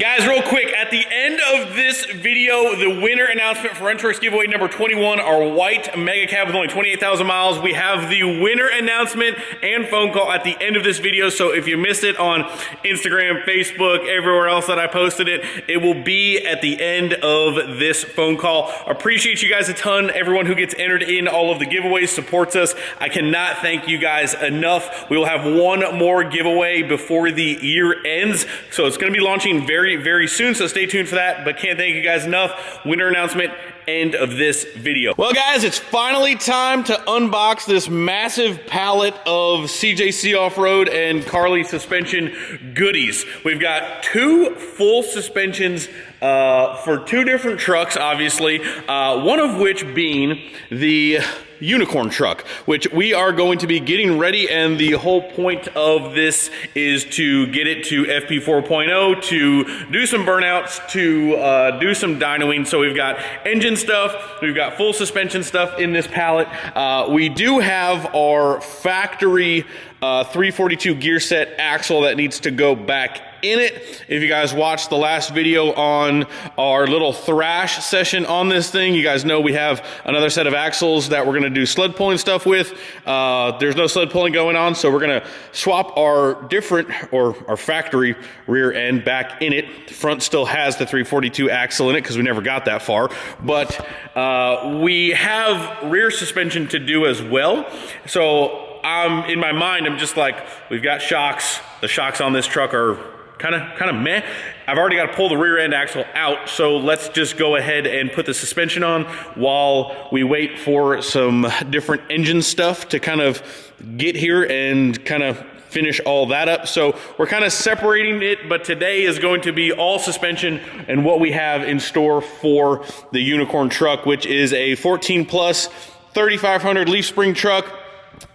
Guys, real quick, at the end of this video, the winner announcement for Rent giveaway number 21, our white mega cab with only 28,000 miles. We have the winner announcement and phone call at the end of this video. So if you missed it on Instagram, Facebook, everywhere else that I posted it, it will be at the end of this phone call. Appreciate you guys a ton. Everyone who gets entered in all of the giveaways supports us. I cannot thank you guys enough. We will have one more giveaway before the year ends. So it's going to be launching very soon, so stay tuned for that. But can't thank you guys enough. Winner announcement, end of this video. Well guys, it's finally time to unbox this massive pallet of CJC Off-Road and Carli Suspension goodies. We've got two full suspensions for two different trucks, obviously, one of which being the unicorn truck, which we are going to be getting ready, and the whole point of this is to get it to FP 4.0, to do some burnouts, to do some dynoing. So we've got engine stuff, we've got full suspension stuff in this pallet. We do have our factory 342 gear set axle that needs to go back in it. If you guys watched the last video on our little thrash session on this thing, you guys know we have another set of axles that we're going to do sled pulling stuff with. There's no sled pulling going on, so we're going to swap our our factory rear end back in it. The front still has the 342 axle in it because we never got that far, but we have rear suspension to do as well. So in my mind, I'm just like, we've got shocks. The shocks on this truck are kind of meh. I've already got to pull the rear end axle out, so let's just go ahead and put the suspension on while we wait for some different engine stuff to kind of get here and kind of finish all that up. So we're kind of separating it, but today is going to be all suspension and what we have in store for the unicorn truck, which is a 14 plus 3500 leaf spring truck.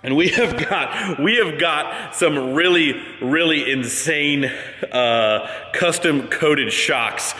And we have got some really insane custom coated shocks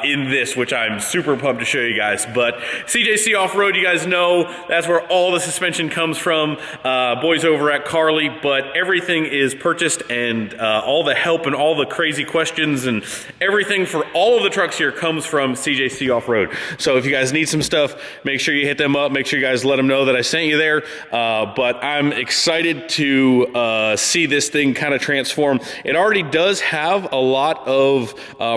in this, which I'm super pumped to show you guys. But CJC Off-Road, you guys know that's where all the suspension comes from. Boys over at Carli, but everything is purchased, and all the help and all the crazy questions and everything for all of the trucks here comes from CJC Off-Road. So if you guys need some stuff, make sure you hit them up. Make sure you guys let them know that I sent you there. But I'm excited to see this thing kind of transform. It already does have a lot of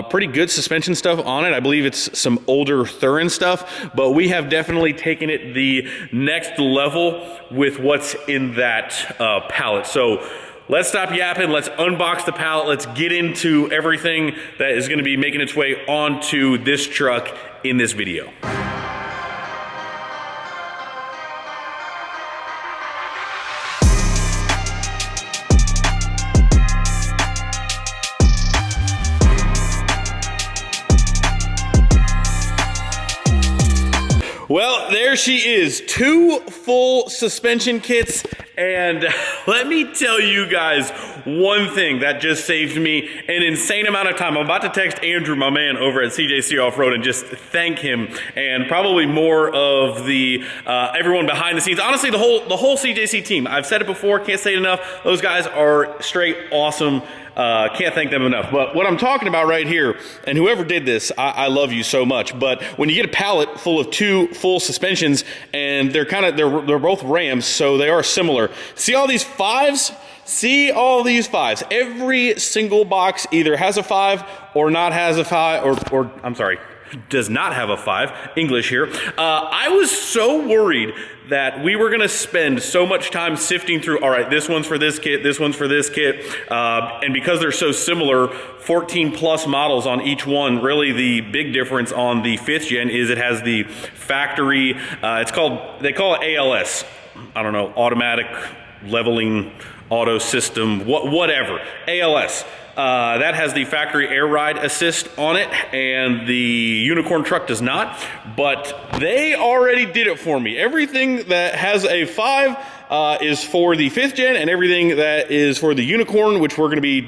pretty good suspension stuff on it. I believe it's some older Thurin stuff, but we have definitely taken it the next level with what's in that pallet. So let's stop yapping. Let's unbox the pallet. Let's get into everything that is going to be making its way onto this truck in this video. Well, there she is, two full suspension kits, and let me tell you guys one thing that just saved me an insane amount of time. I'm about to text Andrew, my man over at CJC Off-Road, and just thank him, and probably more of the everyone behind the scenes. Honestly, the whole CJC team. I've said it before, can't say it enough. Those guys are straight awesome. Can't thank them enough. But what I'm talking about right here, and whoever did this, I love you so much. But when you get a pallet full of two full suspensions, and they're both Rams, so they are similar. See all these fives? See all these fives. Every single box either has a 5 or not has a 5, or I'm sorry, does not have a 5. English here. I was so worried that we were going to spend so much time sifting through, all right, this one's for this kit, this one's for this kit, and because they're so similar, 14 plus models on each one, really the big difference on the 5th gen is it has the factory, they call it ALS, I don't know, automatic leveling auto system, whatever, ALS. That has the factory air ride assist on it, and the unicorn truck does not, but they already did it for me. Everything that has a 5 is for the 5th gen, and everything that is for the unicorn, which we're going to be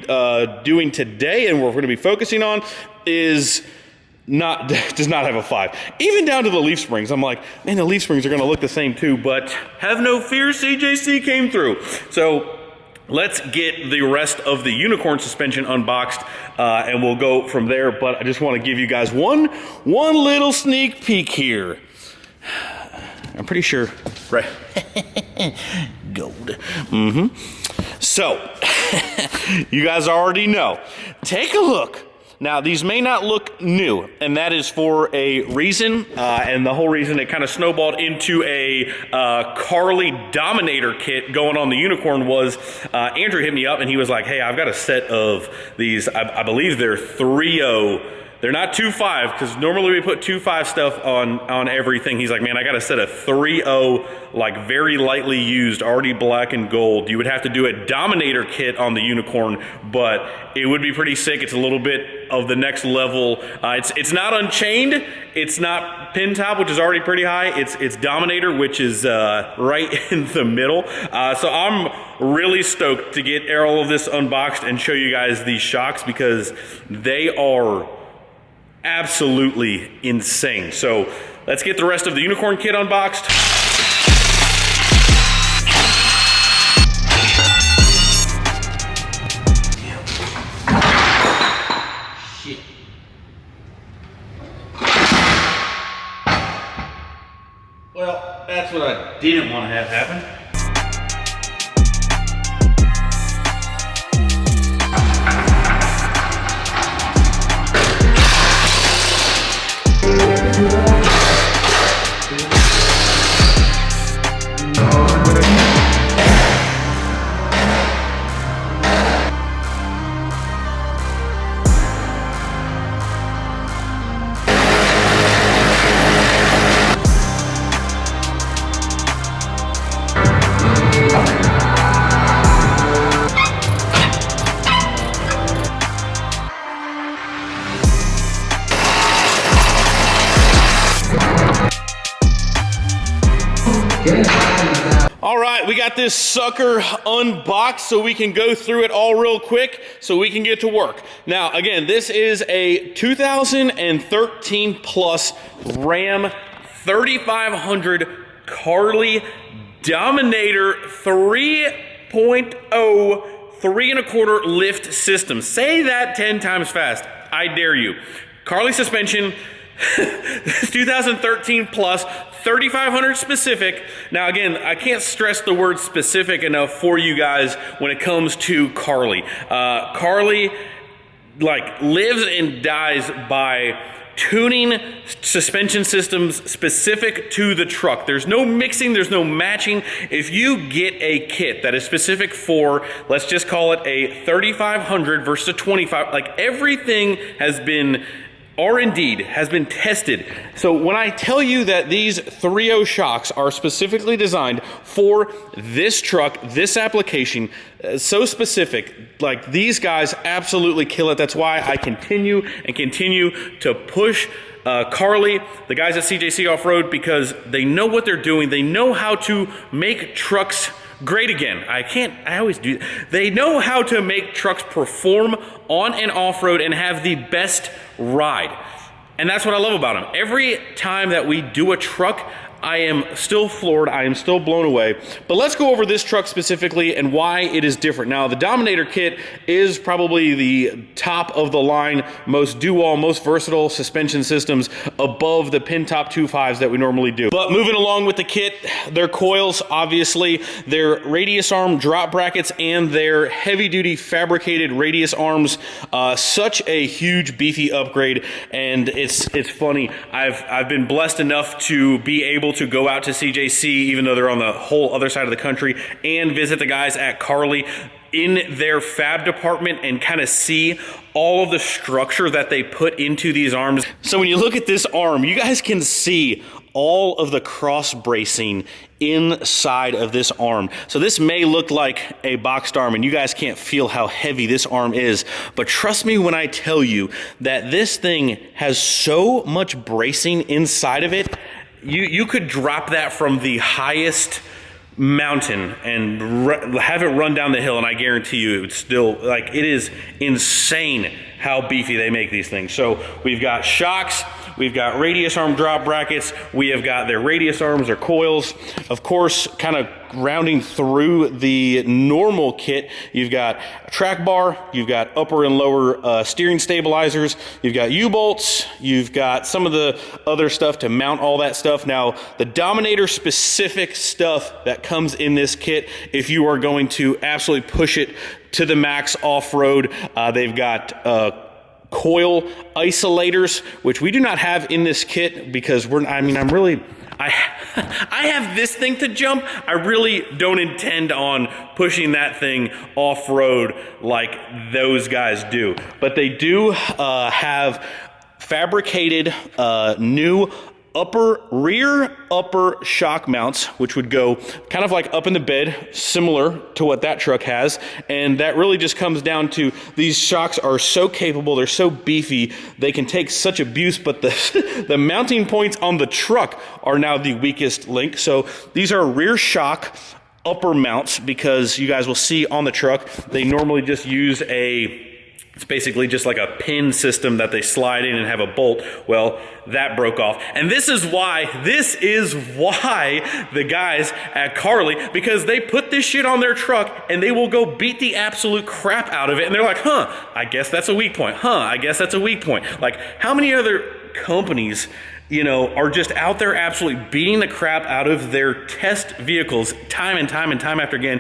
doing today and we're going to be focusing on, does not have a 5. Even down to the leaf springs. I'm like, man, the leaf springs are going to look the same too, but have no fear, CJC came through. So let's get the rest of the unicorn suspension unboxed, and we'll go from there. But I just want to give you guys one little sneak peek here. I'm pretty sure, right? Gold. So, you guys already know. Take a look. Now, these may not look new, and that is for a reason, and the whole reason it kind of snowballed into a Carli Dominator kit going on the unicorn was Andrew hit me up, and he was like, hey, I've got a set of these, I believe they're 3.0. They're not 2.5, because normally we put 2.5 stuff on everything. He's like, man, I got a set of 3.0, like very lightly used, already black and gold. You would have to do a Dominator kit on the unicorn, but it would be pretty sick. It's a little bit of the next level. It's not Unchained. It's not Pin Top, which is already pretty high. It's Dominator, which is right in the middle. So I'm really stoked to get all of this unboxed and show you guys these shocks, because they are absolutely insane. So let's get the rest of the unicorn kit unboxed. Shit. Well, that's what I didn't want to have happen. All right, we got this sucker unboxed so we can go through it all real quick so we can get to work. Now, again, this is a 2013 plus Ram 3500 Carli Dominator 3.0 3.25 lift system. Say that 10 times fast. I dare you. Carli Suspension, 2013 plus, 3500 specific. Now again, I can't stress the word specific enough for you guys when it comes to Carli. Carli like lives and dies by tuning suspension systems specific to the truck. There's no mixing, there's no matching. If you get a kit that is specific for, let's just call it a 3500 versus a 25, like everything has been R&D'd, has been tested. So when I tell you that these 3.0 shocks are specifically designed for this truck, this application, so specific, like these guys absolutely kill it. That's why I continue to push Carli, the guys at CJC Off-Road, because they know what they're doing. They know how to make trucks great again. I always do. They know how to make trucks perform on and off-road and have the best ride. And that's what I love about them. Every time that we do a truck, I am still floored, I am still blown away. But let's go over this truck specifically and why it is different. Now, the Dominator kit is probably the top of the line, most do-all, most versatile suspension systems above the pin top 2.5s that we normally do. But moving along with the kit, their coils, obviously, their radius arm drop brackets, and their heavy-duty fabricated radius arms, such a huge, beefy upgrade. And it's funny, I've been blessed enough to be able to go out to CJC, even though they're on the whole other side of the country, and visit the guys at Carli in their fab department and kind of see all of the structure that they put into these arms. So when you look at this arm, you guys can see all of the cross bracing inside of this arm. So this may look like a boxed arm and you guys can't feel how heavy this arm is, but trust me when I tell you that this thing has so much bracing inside of it. You could drop that from the highest mountain and have it run down the hill, and I guarantee you it would still, like, it is insane how beefy they make these things. So we've got shocks, we've got radius arm drop brackets, we have got their radius arms or coils. Of course, kind of rounding through the normal kit, you've got a track bar, you've got upper and lower steering stabilizers, you've got U-bolts, you've got some of the other stuff to mount all that stuff. Now, the Dominator specific stuff that comes in this kit, if you are going to absolutely push it to the max off-road, they've got coil isolators, which we do not have in this kit because I have this thing to jump. I really don't intend on pushing that thing off-road like those guys do. But they do have fabricated new rear upper shock mounts, which would go kind of like up in the bed, similar to what that truck has. And that really just comes down to these shocks are so capable, they're so beefy, they can take such abuse, but the mounting points on the truck are now the weakest link. So these are rear shock upper mounts, because you guys will see on the truck, they normally just use it's basically just like a pin system that they slide in and have a bolt. Well, that broke off. And this is why the guys at Carli, because they put this shit on their truck and they will go beat the absolute crap out of it. And they're like, I guess that's a weak point. I guess that's a weak point. Like, how many other companies, are just out there absolutely beating the crap out of their test vehicles time and time after again,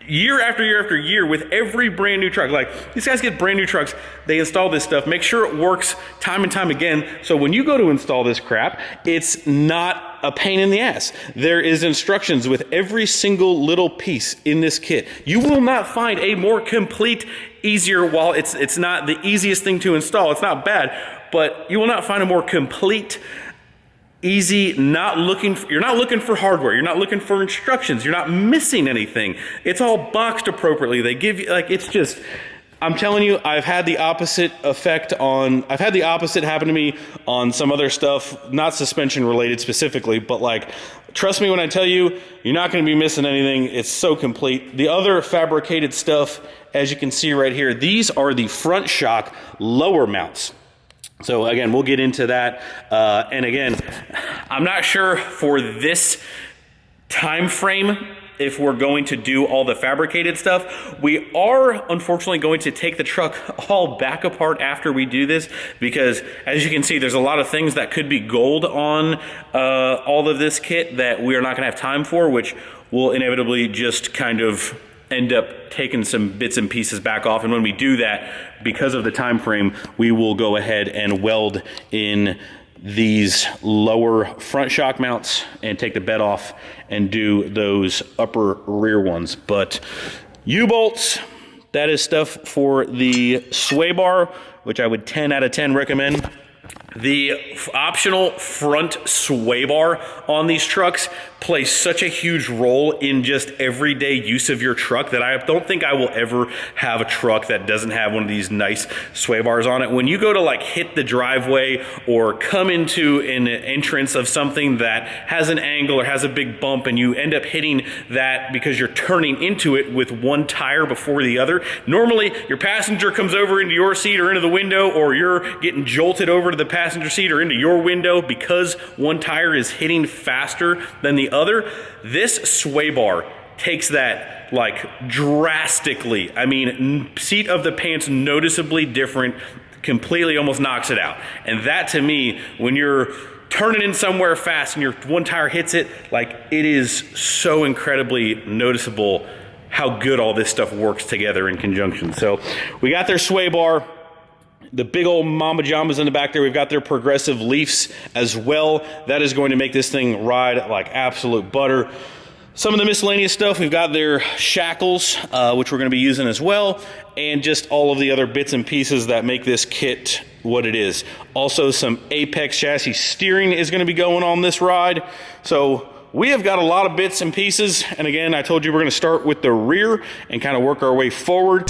year after year after year, with every brand new truck. Like, these guys get brand new trucks, they install this stuff, make sure it works time and time again, so when you go to install this crap, it's not a pain in the ass. There is instructions with every single little piece in this kit. You will not find a more complete, easier, while it's not the easiest thing to install, it's not bad, but you will not find a more complete, easy, you're not looking for hardware, you're not looking for instructions, you're not missing anything. It's all boxed appropriately. They give you, it's just, I'm telling you, I've had the opposite happen to me on some other stuff, not suspension related specifically, but trust me when I tell you, you're not going to be missing anything. It's so complete. The other fabricated stuff, as you can see right here, these are the front shock lower mounts. So again, we'll get into that. And again, I'm not sure for this time frame if we're going to do all the fabricated stuff. We are unfortunately going to take the truck all back apart after we do this, because as you can see, there's a lot of things that could be gold on all of this kit that we are not gonna have time for, which will inevitably just kind of end up taking some bits and pieces back off. And when we do that, because of the time frame, we will go ahead and weld in these lower front shock mounts and take the bed off and do those upper rear ones. But U-bolts, that is stuff for the sway bar, which I would 10 out of 10 recommend. The optional front sway bar on these trucks plays such a huge role in just everyday use of your truck that I don't think I will ever have a truck that doesn't have one of these nice sway bars on it. When you go to hit the driveway or come into an entrance of something that has an angle or has a big bump, and you end up hitting that because you're turning into it with one tire before the other, normally your passenger comes over into your seat or into the window, or you're getting jolted over to the passenger seat or into your window because one tire is hitting faster than the other. This sway bar takes that drastically. I mean, seat of the pants noticeably different, completely almost knocks it out. And that, to me, when you're turning in somewhere fast and your one tire hits it, it is so incredibly noticeable how good all this stuff works together in conjunction. So we got their sway bar, the big old Mamba Jambas in the back there. We've got their progressive leafs as well. That is going to make this thing ride like absolute butter. Some of the miscellaneous stuff, we've got their shackles, which we're going to be using as well, and just all of the other bits and pieces that make this kit what it is. Also, some Apex chassis steering is going to be going on this ride. So we have got a lot of bits and pieces, and again, I told you we're going to start with the rear and kind of work our way forward.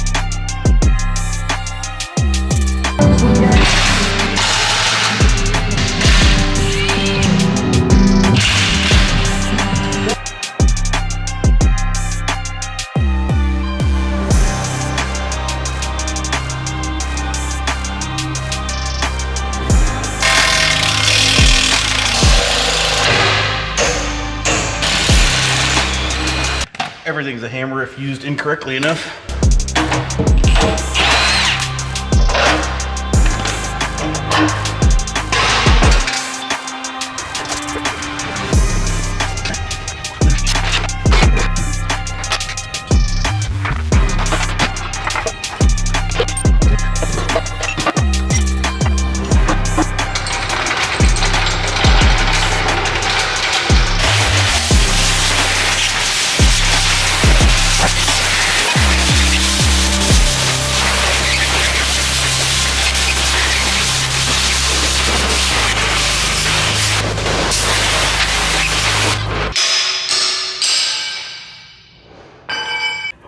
everything's a hammer if used incorrectly enough.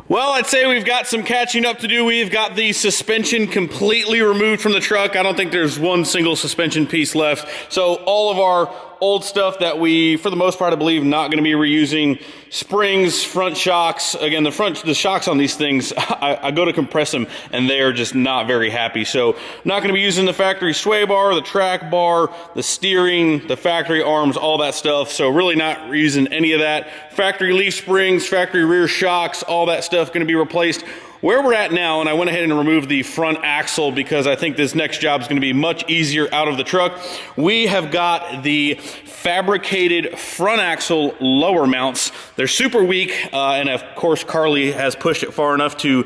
Well, I'd say we've got some catching up to do. We've got the suspension completely removed from the truck. I don't think there's one single suspension piece left. So all of our old stuff that we, for the most part, I believe, not going to be reusing. Springs, front shocks. Again, the shocks on these things, I go to compress them, and they are just not very happy. So not going to be using the factory sway bar, the track bar, the steering, the factory arms, all that stuff. So really not using any of that. Factory leaf springs, factory rear shocks, all that stuff going to be replaced. Where we're at now, and I went ahead and removed the front axle because I think this next job is going to be much easier out of the truck. We have got the fabricated front axle lower mounts. They're super weak, and of course Carli has pushed it far enough to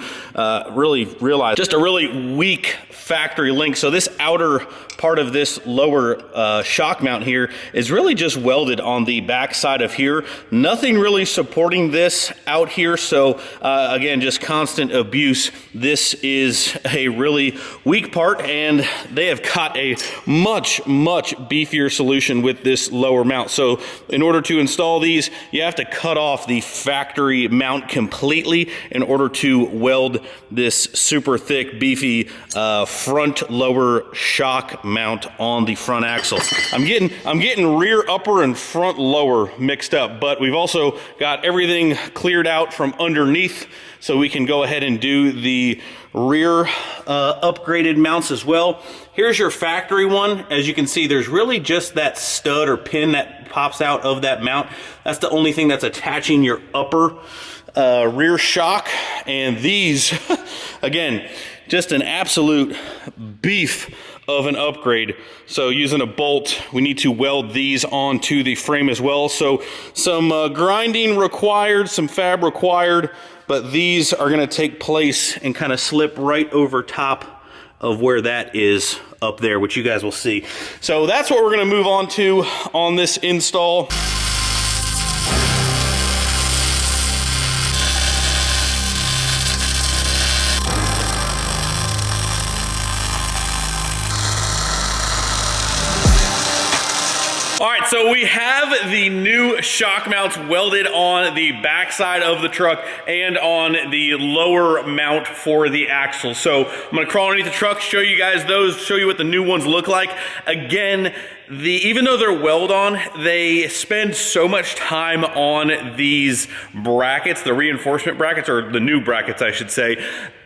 really realize just a really weak factory link. So this outer part of this lower shock mount here is really just welded on the back side of here. Nothing really supporting this out here. So again, just constant abuse. This is a really weak part, and they have got a much beefier solution with this lower mount. So in order to install these, you have to cut off the factory mount completely in order to weld this super thick, beefy front lower shock mount on the front axle. I'm getting rear upper and front lower mixed up, but we've also got everything cleared out from underneath, so we can go ahead and do the rear upgraded mounts as well. Here's your factory one. As you can see, there's really just that stud or pin that pops out of that mount. That's the only thing that's attaching your upper rear shock. And these, again, just an absolute beef of an upgrade. So using a bolt, we need to weld these onto the frame as well. So some grinding required, some fab required, but these are going to take place and kind of slip right over top of where that is up there, which you guys will see. So that's what we're going to move on to on this install. All right, so we have the new shock mounts welded on the backside of the truck and on the lower mount for the axle. So I'm gonna crawl underneath the truck, show you guys those, show you what the new ones look like. Again, even though they're weld on, they spend so much time on these brackets, the reinforcement brackets, or the new brackets, I should say.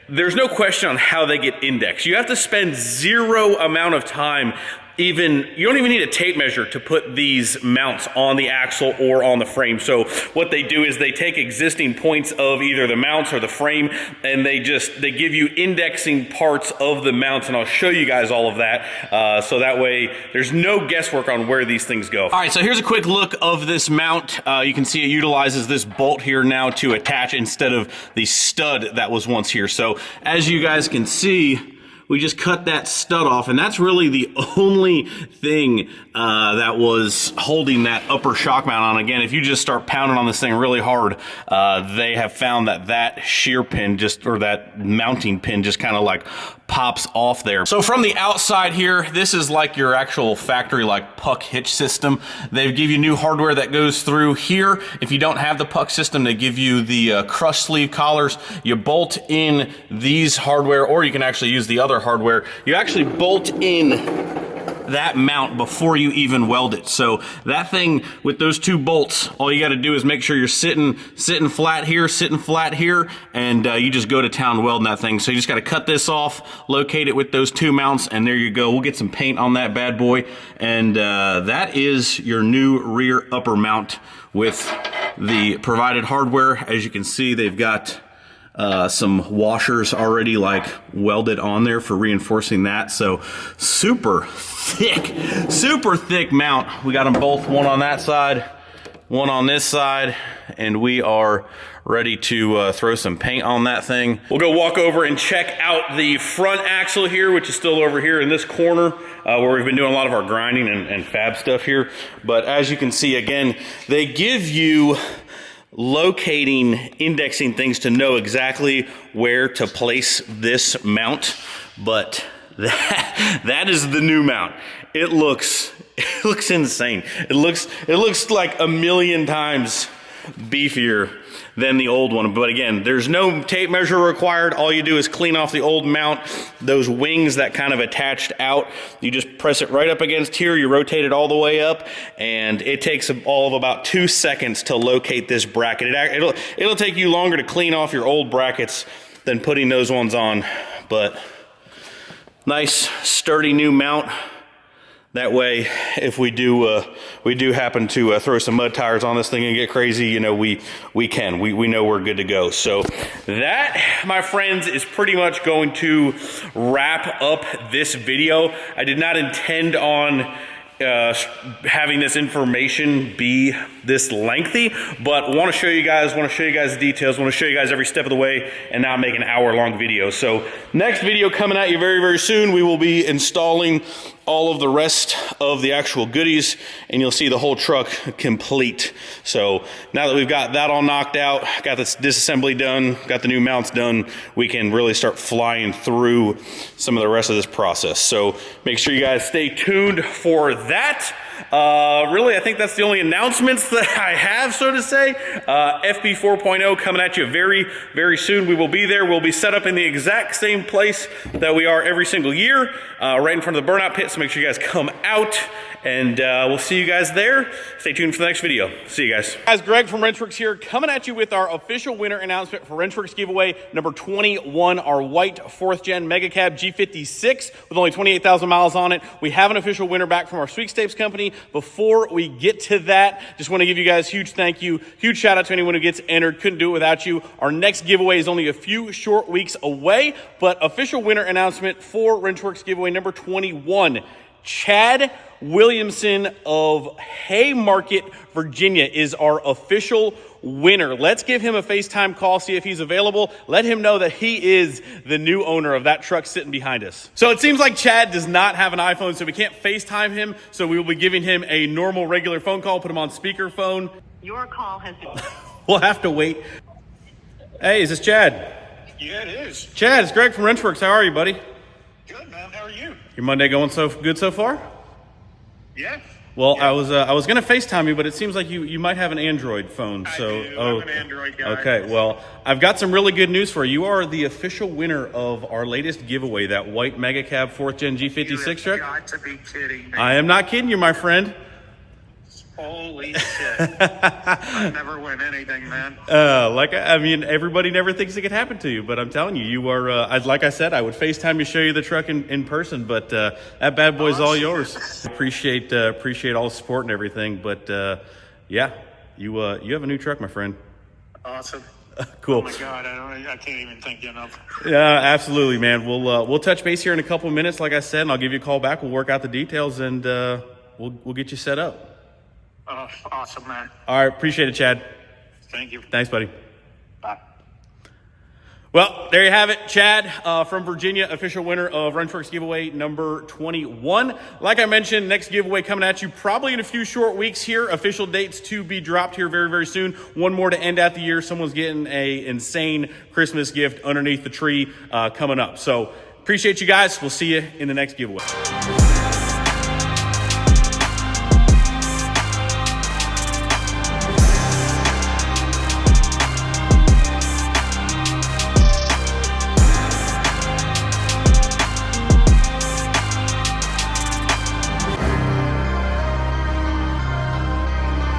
There's no question on how they get indexed. You have to spend zero amount of time. You don't even need a tape measure to put these mounts on the axle or on the frame. So what they do is they take existing points of either the mounts or the frame, and they give you indexing parts of the mounts, and I'll show you guys all of that. So that way there's no guesswork on where these things go. All right, so here's a quick look of this mount. You can see it utilizes this bolt here now to attach instead of the stud that was once here. So as you guys can see, we just cut that stud off, and that's really the only thing that was holding that upper shock mount on. Again, if you just start pounding on this thing really hard, they have found that shear pin or that mounting pin just kind of like pops off there. So from the outside here, this is like your actual factory like puck hitch system. They give you new hardware that goes through here. If you don't have the puck system, they give you the crush sleeve collars. You bolt in these hardware, or you can actually use the other hardware. You actually bolt in that mount before you even weld it. So that thing with those 2 bolts, all you got to do is make sure you're sitting flat here, and you just go to town welding that thing. So you just got to cut this off, locate it with those 2 mounts, and there you go. We'll get some paint on that bad boy, and that is your new rear upper mount with the provided hardware. As you can see, they've got some washers already like welded on there for reinforcing that. So super thick mount. We got them both, one on that side, one on this side, and we are ready to throw some paint on that thing. We'll go walk over and check out the front axle here, which is still over here in this corner where we've been doing a lot of our grinding and fab stuff here. But as you can see, again, they give you locating, indexing things to know exactly where to place this mount, but that is the new mount. It looks insane. It looks like a million times beefier than the old one. But again, there's no tape measure required. All you do is clean off the old mount. Those wings that kind of attached out, you just press it right up against here, you rotate it all the way up, and it takes all of about 2 seconds to locate this bracket. It'll take you longer to clean off your old brackets than putting those ones on. But nice sturdy new mount. That way, if we do happen to throw some mud tires on this thing and get crazy, you know, we know we're good to go. So that, my friends, is pretty much going to wrap up this video. I did not intend on having this information be this lengthy, but want to show you guys the details, want to show you guys every step of the way, and not make an hour-long video. So next video coming at you very, very soon. We will be installing all of the rest of the actual goodies, and you'll see the whole truck complete. So now that we've got that all knocked out, got this disassembly done, got the new mounts done, we can really start flying through some of the rest of this process. So make sure you guys stay tuned for that. Really, I think that's the only announcements that I have, so to say. FB 4.0 coming at you very, very soon. We will be there. We'll be set up in the exact same place that we are every single year, right in front of the burnout pit, so make sure you guys come out, and we'll see you guys there. Stay tuned for the next video. See you guys. Guys, Greg from Wrenchworks here, coming at you with our official winner announcement for Wrenchworks giveaway number 21, our white 4th gen Mega Cab G56 with only 28,000 miles on it. We have an official winner back from our sweepstakes company. Before we get to that, just want to give you guys a huge thank you, huge shout out to anyone who gets entered. Couldn't do it without you. Our next giveaway is only a few short weeks away, but official winner announcement for Wrenchworks giveaway number 21. Chad Williamson of Haymarket, Virginia is our official winner. Let's give him a FaceTime call, see if he's available. Let him know that he is the new owner of that truck sitting behind us. So it seems like Chad does not have an iPhone, so we can't FaceTime him. So we will be giving him a normal, regular phone call, put him on speakerphone. Your call has been... We'll have to wait. Hey, is this Chad? Yeah, it is. Chad, it's Greg from Wrenchworks. How are you, buddy? Good, man. How are you? Your Monday going so good so far? Yeah. Well, yeah. I was gonna FaceTime you, but it seems like you might have an Android phone. So, I do. I'm an Android guy. Okay, well, I've got some really good news for you. You are the official winner of our latest giveaway, that white Mega Cab 4th Gen G56 truck. You have got to be kidding me. I am not kidding you, my friend. Holy shit. I never win anything, man. I mean, everybody never thinks it could happen to you, but I'm telling you, you are, like I said, I would FaceTime you, show you the truck in person, but that bad boy's all yours. Appreciate all the support and everything, but yeah, you have a new truck, my friend. Awesome. Cool. Oh my God, I can't even think enough. Yeah, absolutely, man. We'll touch base here in a couple of minutes, like I said, and I'll give you a call back. We'll work out the details, and we'll get you set up. Awesome, man. All right, appreciate it, Chad. Thank you. Thanks, buddy. Bye. Well, there you have it, Chad from Virginia, official winner of Wrenchworks giveaway number 21. Like I mentioned, next giveaway coming at you probably in a few short weeks here. Official dates to be dropped here very, very soon. One more to end out the year. Someone's getting a insane Christmas gift underneath the tree coming up. So appreciate you guys. We'll see you in the next giveaway.